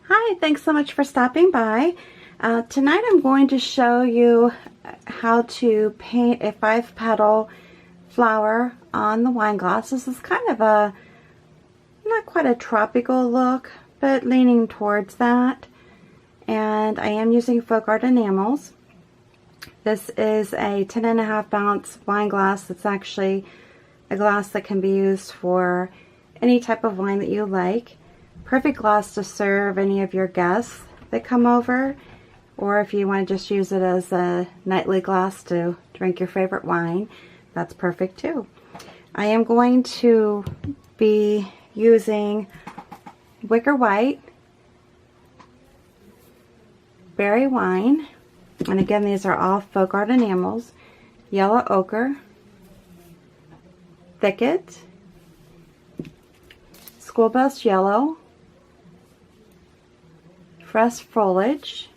Hi, thanks so much for stopping by. Tonight I'm going to show you how to paint a 5-petal flower on the wine glass. This is kind of a, not quite a tropical look, but leaning towards that. And I am using folk art enamels. This is a 10.5 ounce wine glass. It's actually a glass that can be used for any type of wine that you like. Perfect glass to serve any of your guests that come over, or if you want to just use it as a nightly glass to drink your favorite wine, that's perfect too. I am going to be using Wicker White, Berry Wine, and again these are all folk art enamels, Yellow Ochre, Thicket, Schoolbus Yellow, Fresh Foliage,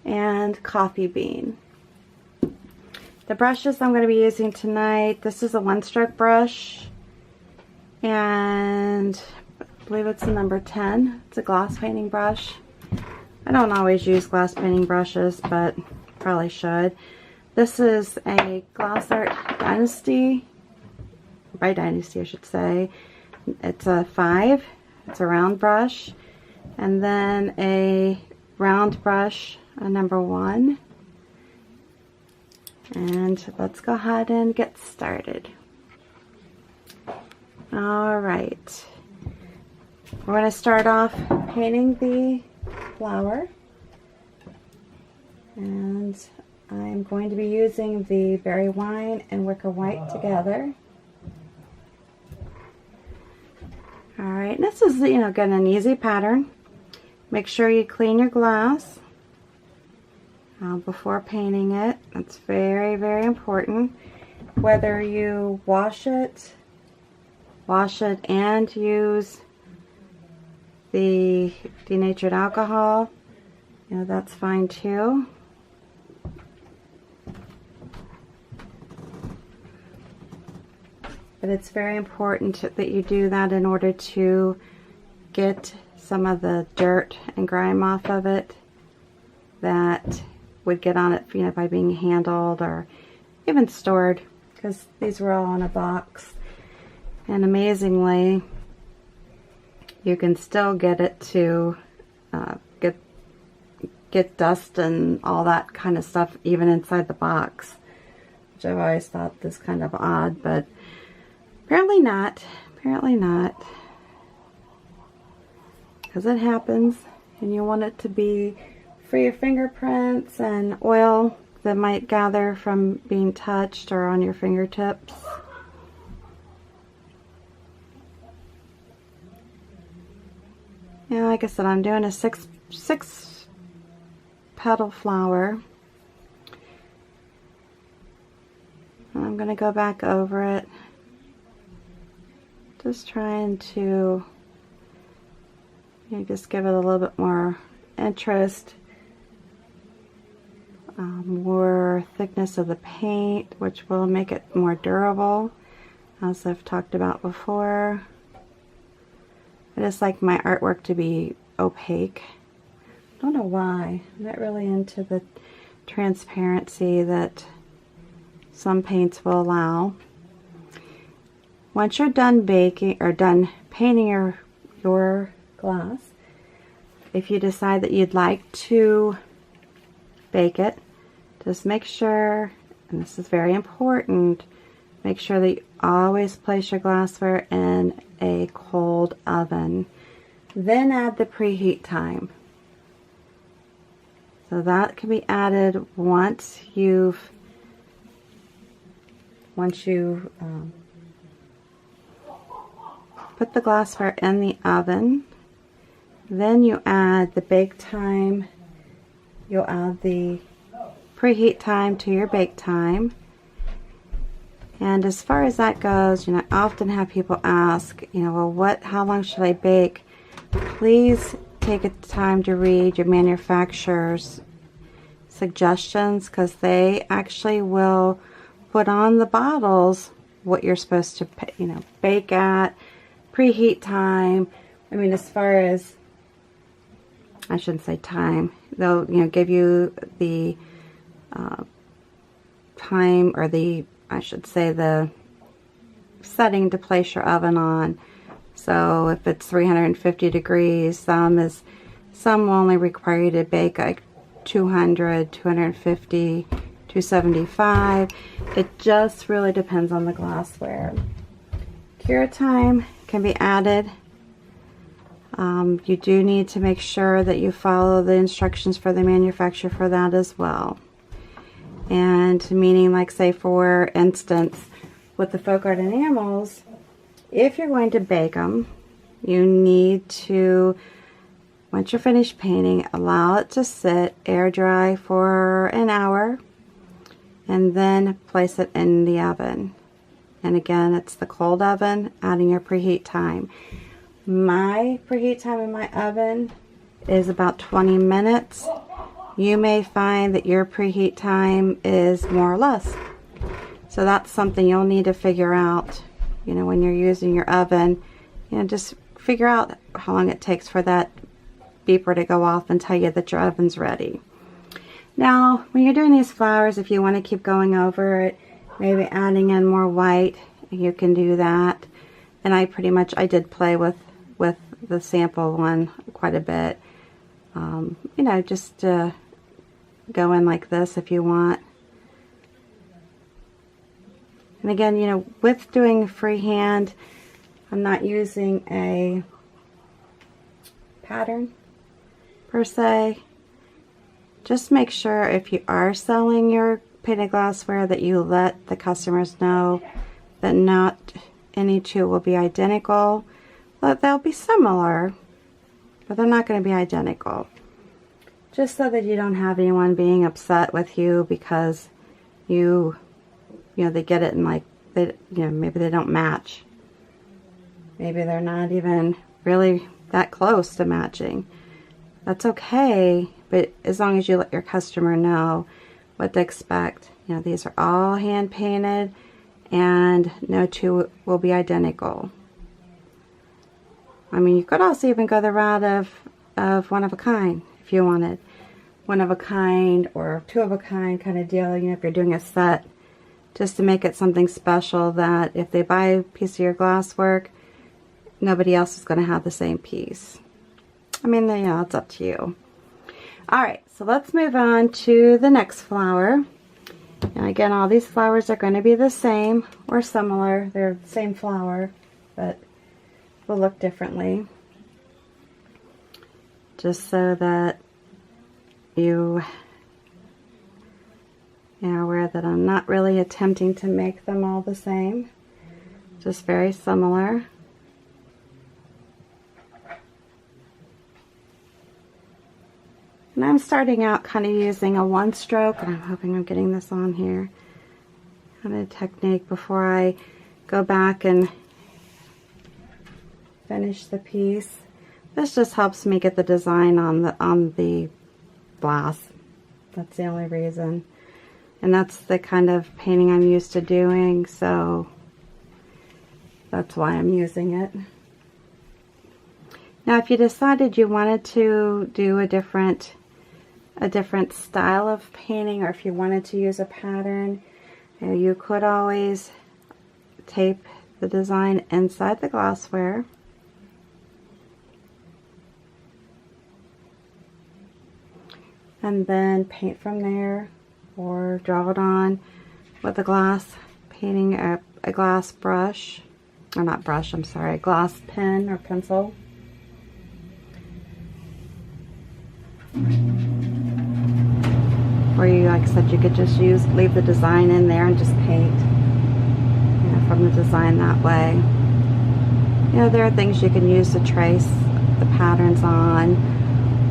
and Coffee Bean. The brushes I'm going to be using tonight, this is a 1-stroke brush, and I believe it's the number 10. It's a glass painting brush. I don't always use glass painting brushes, but probably should. This is a Glass Art Dynasty, by Dynasty I should say. It's a 5, it's a round brush. And then a round brush, a number 1. And let's go ahead and get started. Alright. We're going to start off painting the flower. And I'm going to be using the Berry Wine and Wicker White together. Alright, this is, again, an easy pattern. Make sure you clean your glass before painting it. That's very, very important. Whether you wash it and use the denatured alcohol, that's fine too. But it's very important that you do that in order to get some of the dirt and grime off of it that would get on it, by being handled or even stored, because these were all in a box. And amazingly, you can still get it to get dust and all that kind of stuff even inside the box, which I've always thought is kind of odd, but apparently not. Apparently not. Because it happens, and you want it to be free of fingerprints and oil that might gather from being touched or on your fingertips. Yeah, like I said, I'm doing a six petal flower. I'm going to go back over it, just trying to just give it a little bit more interest, more thickness of the paint, which will make it more durable, as I've talked about before. I just like my artwork to be opaque. I don't know why. I'm not really into the transparency that some paints will allow. Once you're done baking or done painting your glass, if you decide that you'd like to bake it, just make sure, and this is very important, make sure that you always place your glassware in a cold oven. Then add the preheat time. So that can be added once you put the glassware in the oven. Then you add the bake time. You'll add the preheat time to your bake time. And as far as that goes, I often have people ask, well, how long should I bake? Please take the time to read your manufacturer's suggestions, because they actually will put on the bottles what you're supposed to, bake at, preheat time. I mean, as far as I shouldn't say time. They'll, you know, give you the time, or the, I should say, the setting to place your oven on. So if it's 350 degrees, some will only require you to bake like 200, 250, 275. It just really depends on the glassware. Cure time can be added. You do need to make sure that you follow the instructions for the manufacturer for that as well. And meaning, like, say for instance, with the folk art enamels, if you're going to bake them, you need to, once you're finished painting, allow it to sit air dry for an hour and then place it in the oven. And again, it's the cold oven, adding your preheat time. My preheat time in my oven is about 20 minutes. You may find that your preheat time is more or less. So that's something you'll need to figure out, you know, when you're using your oven. You know, just figure out how long it takes for that beeper to go off and tell you that your oven's ready. Now, when you're doing these flowers, if you want to keep going over it, maybe adding in more white, you can do that. And I did play with the sample one quite a bit. You know, just go in like this if you want. And again, you know, with doing freehand, I'm not using a pattern per se. Just make sure if you are selling your painted glassware that you let the customers know that not any two will be identical. But they'll be similar, but they're not going to be identical. Just so that you don't have anyone being upset with you because you know, they get it and, like, they, you know, maybe they don't match. Maybe they're not even really that close to matching. That's okay, but as long as you let your customer know what to expect. You know, these are all hand painted and no two will be identical. I mean, you could also even go the route of one of a kind if you wanted. One of a kind or two of a kind kind of deal, you know, if you're doing a set, just to make it something special that if they buy a piece of your glasswork, nobody else is going to have the same piece. I mean, you know, it's up to you. Alright, so let's move on to the next flower. And again, all these flowers are going to be the same or similar. They're the same flower, but will look differently. Just so that you are aware that I'm not really attempting to make them all the same. Just very similar. And I'm starting out kind of using a one stroke, and I'm hoping I'm getting this on here, kind of technique before I go back and finish the piece. This just helps me get the design on the glass. That's the only reason. And that's the kind of painting I'm used to doing, so that's why I'm using it. Now, if you decided you wanted to do a different style of painting, or if you wanted to use a pattern, you could always tape the design inside the glassware. And then paint from there, or draw it on with a glass painting, a glass brush, or not brush, I'm sorry, a glass pen or pencil. Or you, like I said, you could just leave the design in there and just paint, you know, from the design that way. You know, there are things you can use to trace the patterns on.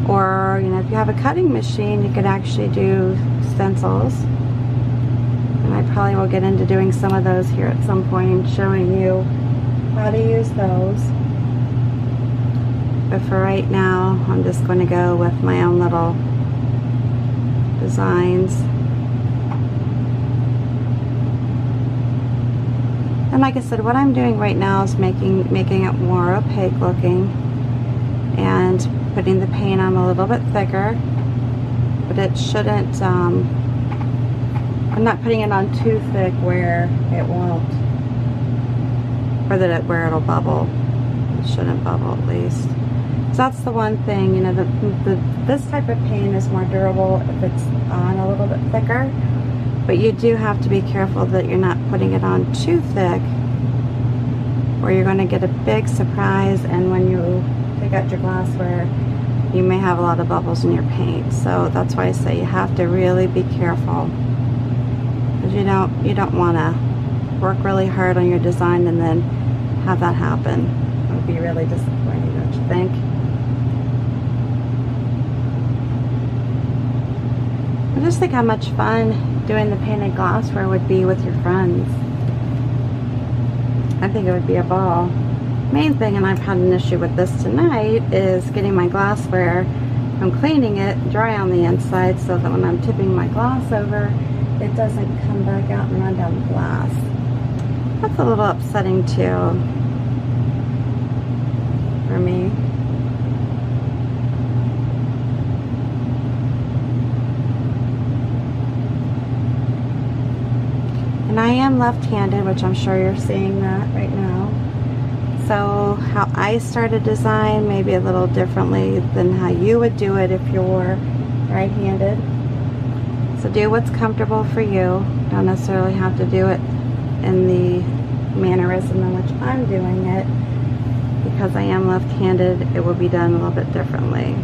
Or, you know, if you have a cutting machine, you could actually do stencils. And I probably will get into doing some of those here at some point and showing you how to use those. But for right now, I'm just going to go with my own little designs. And like I said, what I'm doing right now is making it more opaque looking. and putting the paint on a little bit thicker, but it shouldn't, I'm not putting it on too thick where it won't, or where it'll bubble. It shouldn't bubble, at least. So that's the one thing, you know, this type of paint is more durable if it's on a little bit thicker, but you do have to be careful that you're not putting it on too thick, or you're going to get a big surprise, and when you take out your glassware, you may have a lot of bubbles in your paint. So that's why I say you have to really be careful, because you don't want to work really hard on your design and then have that happen. It would be really disappointing, don't you think? I just think how much fun doing the painted glassware would be with your friends. I think it would be a ball. Main thing, and I've had an issue with this tonight, is getting my glassware from cleaning it dry on the inside, so that when I'm tipping my glass over, it doesn't come back out and run down the glass. That's a little upsetting too for me. And I am left-handed, which I'm sure you're seeing that right now. So how I start a design may be a little differently than how you would do it if you're right-handed. So do what's comfortable for you. Don't necessarily have to do it in the mannerism in which I'm doing it. Because I am left-handed, it will be done a little bit differently.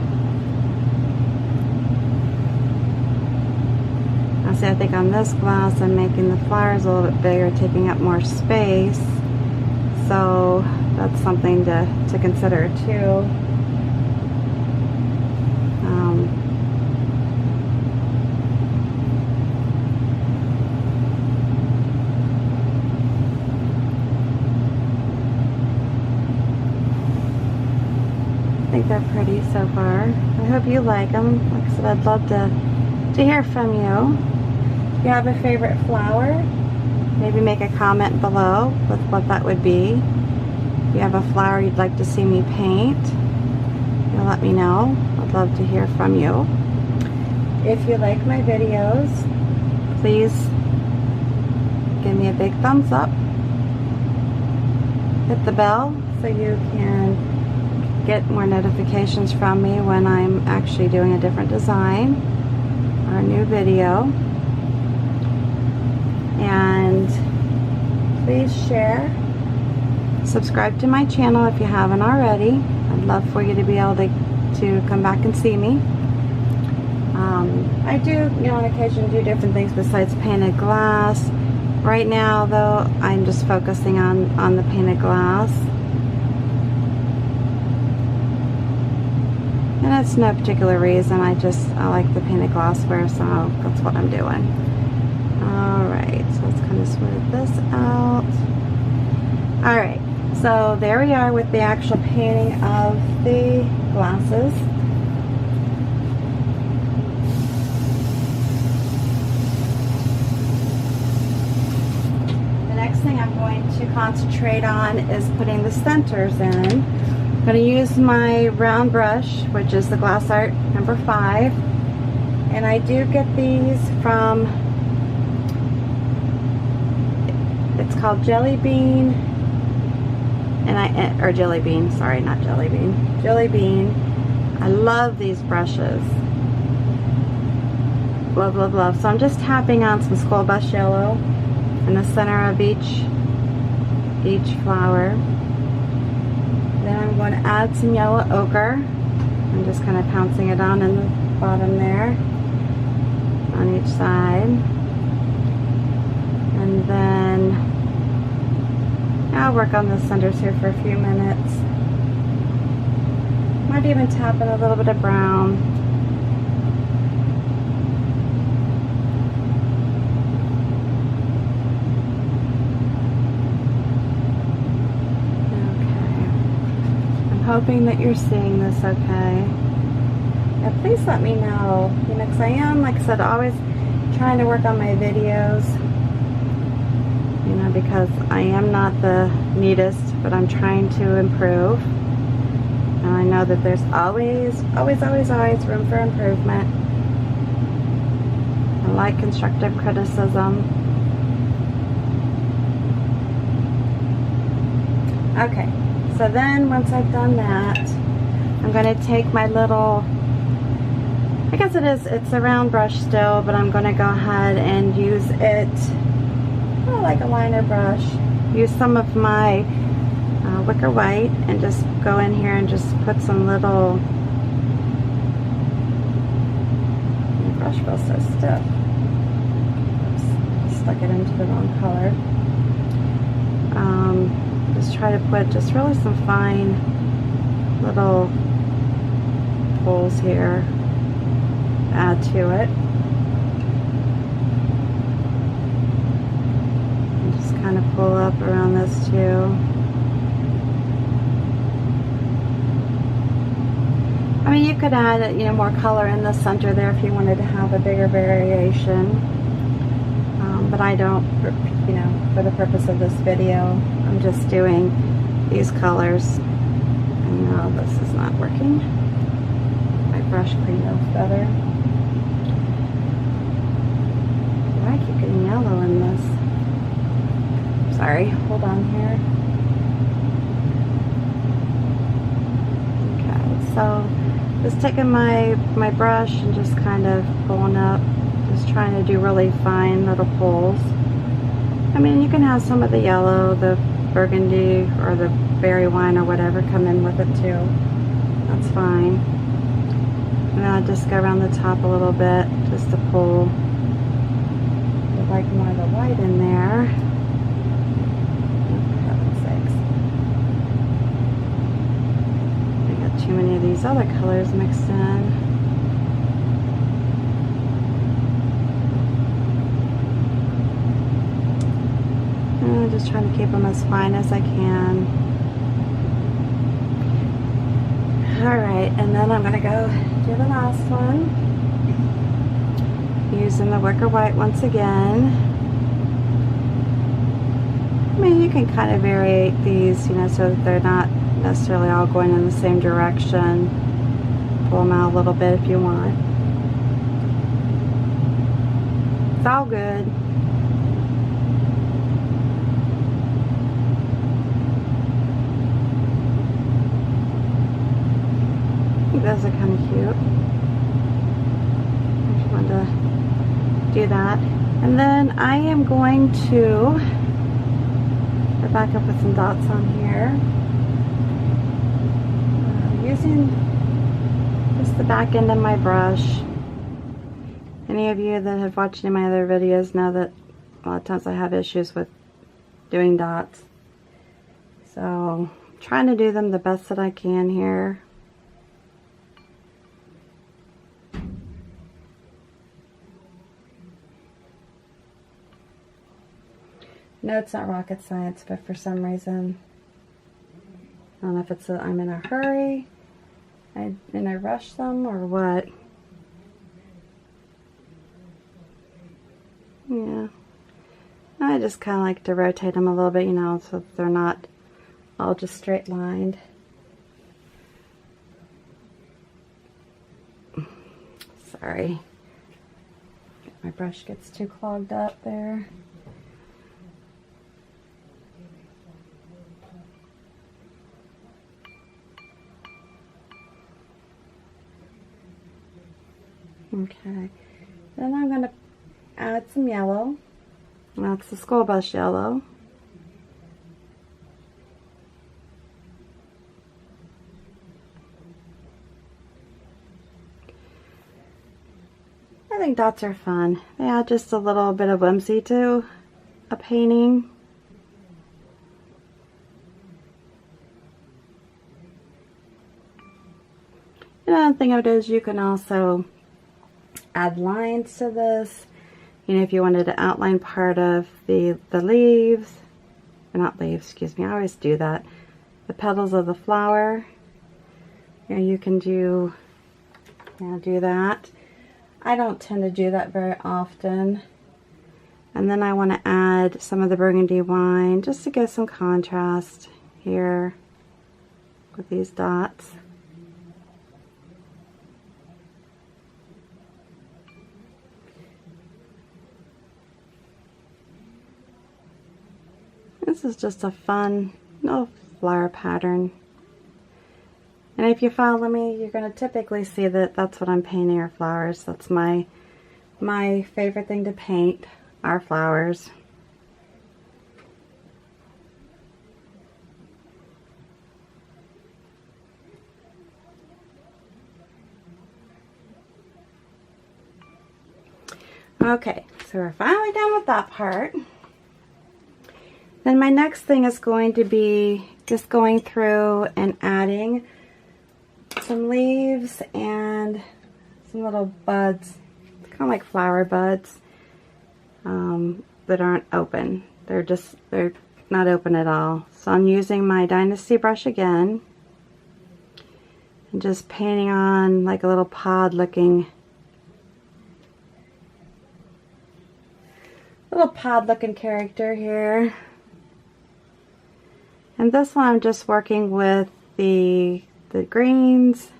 See, I think on this glass I'm making the flowers a little bit bigger, taking up more space. So that's something to consider too. I think they're pretty so far. I hope you like them. Like I said, I'd love to hear from you. If you have a favorite flower, maybe make a comment below with what that would be. If you have a flower you'd like to see me paint, you'll let me know. I'd love to hear from you. If you like my videos, please give me a big thumbs up. Hit the bell so you can get more notifications from me when I'm actually doing a different design or a new video. And please share, subscribe to my channel if you haven't already. I'd love for you to be able to come back and see me. I do, you know, on occasion do different things besides painted glass. Right now though, I'm just focusing on the painted glass. And it's no particular reason, I like the painted glassware, so that's what I'm doing. Alright, so let's kind of smooth this out. Alright, so there we are with the actual painting of the glasses. The next thing I'm going to concentrate on is putting the centers in. I'm going to use my round brush, which is the Glass Art number 5. And I do get these from, it's called Jelly Bean, or Jelly Bean, sorry, not Jelly Bean, Jelly Bean. I love these brushes. Love, love, love. So I'm just tapping on some School Bus Yellow in the center of each flower. Then I'm going to add some yellow ochre. I'm just kind of pouncing it on in the bottom there, on each side. And then I'll work on the centers here for a few minutes. Might even tap in a little bit of brown. Hoping that you're seeing this okay. Yeah, please let me know, you know, because I am, like I said, always trying to work on my videos, you know, because I am not the neatest, but I'm trying to improve. And I know that there's always room for improvement. I like constructive criticism. Okay, so then once I've done that, I'm going to take my little, I guess it's a round brush still, but I'm going to go ahead and use it like a liner brush. Use some of my Wicker White and just go in here and just put some little, the brush feels so stiff. Oops, stuck it into the wrong color. Just try to put just really some fine little pulls here, add to it. And just kind of pull up around this too. I mean, you could add, you know, more color in the center there if you wanted to have a bigger variation. But I don't, you know, for the purpose of this video, I'm just doing these colors. And no, this is not working. My brush cleaned off better. Why I keep getting yellow in this? Sorry, hold on here. Okay, so just taking my brush and just kind of pulling up, just trying to do really fine little pulls. I mean, you can have some of the yellow, the burgundy, or the berry wine or whatever come in with it too. That's fine. And then I'll just go around the top a little bit just to pull. I'd like more of the white in there. For heaven's sakes. I got too many of these other colors mixed in. I'm just trying to keep them as fine as I can. Alright, and then I'm going to go do the last one. Using the Wicker White once again. I mean, you can kind of variate these, you know, so that they're not necessarily all going in the same direction. Pull them out a little bit if you want. It's all good. Those are kind of cute. I just wanted to do that. And then I am going to go back up with some dots on here. Using just the back end of my brush. Any of you that have watched any of my other videos know that a lot of times I have issues with doing dots. So I'm trying to do them the best that I can here. No, it's not rocket science, but for some reason, I don't know if it's I'm in a hurry and I rush them or what. Yeah, I just kind of like to rotate them a little bit, you know, so they're not all just straight lined. Sorry, my brush gets too clogged up there. Okay, then I'm going to add some yellow. That's the school bus yellow. I think dots are fun. They add just a little bit of whimsy to a painting. Another thing I would do is you can also add lines to this. You know, if you wanted to outline part of the leaves, or not leaves, excuse me, I always do that. The petals of the flower. You know, you can do that. I don't tend to do that very often. And then I want to add some of the burgundy wine just to give some contrast here with these dots. This is just a fun little flower pattern. And if you follow me, you're going to typically see that that's what I'm painting, are flowers. That's my favorite thing to paint, are flowers. Okay, so we're finally done with that part. Then my next thing is going to be just going through and adding some leaves and some little buds, kind of like flower buds, that aren't open. They're not open at all. So I'm using my Dynasty brush again and just painting on like a little pod looking character here. And this one I'm just working with the greens.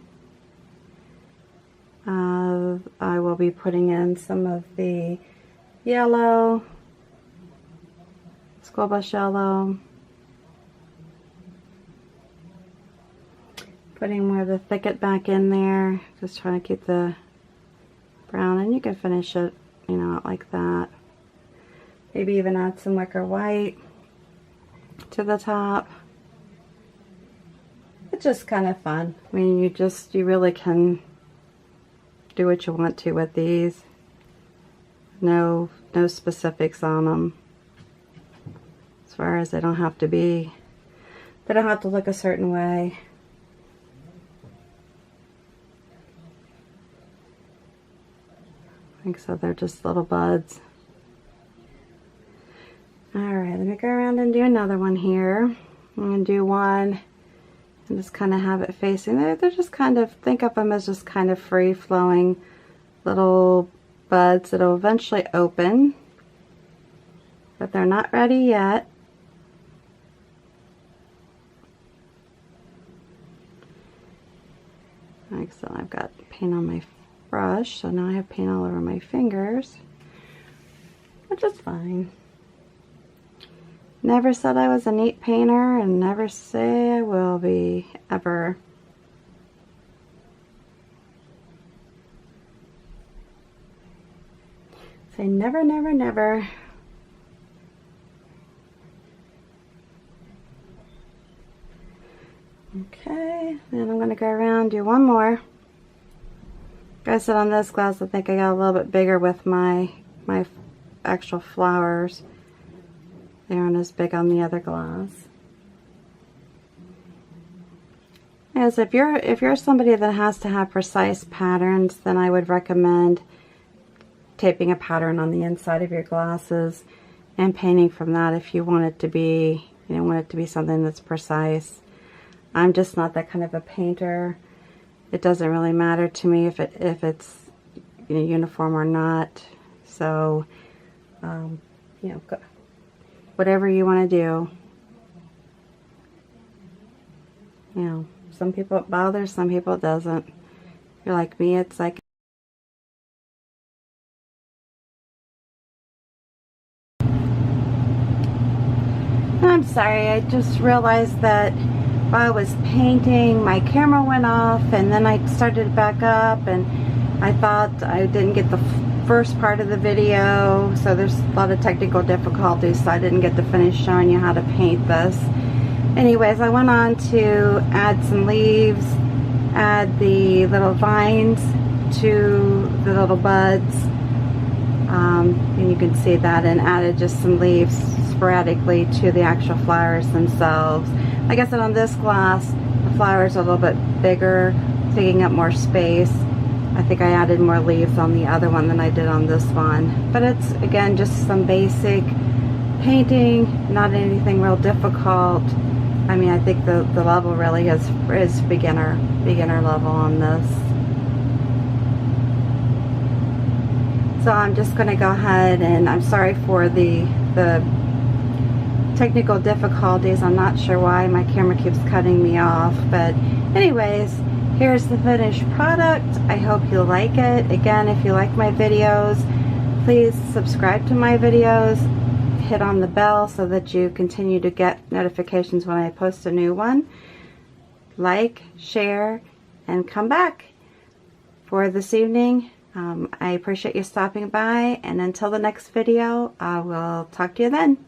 I will be putting in some of the yellow, school bus yellow, putting more of the Thicket back in there, just trying to keep the brown, and you can finish it, you know, like that. Maybe even add some Wicker White to the top. It's just kind of fun. I mean, you really can do what you want to with these. No specifics on them. As far as they don't have to look a certain way. I think so, they're just little buds. Alright, let me go around and do another one here. I'm going to do one and just kind of have it facing. They're just kind of, think of them as just kind of free-flowing little buds that'll eventually open. But they're not ready yet. Like so, I've got paint on my brush, so now I have paint all over my fingers, which is fine. Never said I was a neat painter, and never say I will be, ever. Say never, never, never. Okay, then I'm going to go around and do one more. Like I said, on this glass, I think I got a little bit bigger with my actual flowers. They aren't as big on the other glass. As if you're somebody that has to have precise patterns, then I would recommend taping a pattern on the inside of your glasses and painting from that if you want it to be, something that's precise. I'm just not that kind of a painter. It doesn't really matter to me if it's uniform or not. So, whatever you want to do. Some people it bothers, some people it doesn't. If you're like me, it's like I'm sorry, I just realized that while I was painting, my camera went off, and then I started it back up, and I thought I didn't get the first part of the video, so there's a lot of technical difficulties, so I didn't get to finish showing you how to paint this. Anyways, I went on to add some leaves, add the little vines to the little buds, and you can see that, and added just some leaves sporadically to the actual flowers themselves. Like I said, on this glass, the flowers are a little bit bigger, taking up more space. I think I added more leaves on the other one than I did on this one. But it's, again, just some basic painting, not anything real difficult. I mean, I think the level really is beginner level on this. So I'm just going to go ahead, and I'm sorry for the technical difficulties. I'm not sure why my camera keeps cutting me off, but anyways, here's the finished product. I hope you like it. Again, if you like my videos, please subscribe to my videos, hit on the bell so that you continue to get notifications when I post a new one. Like, share, and come back. For this evening, I appreciate you stopping by, and until the next video, I will talk to you then.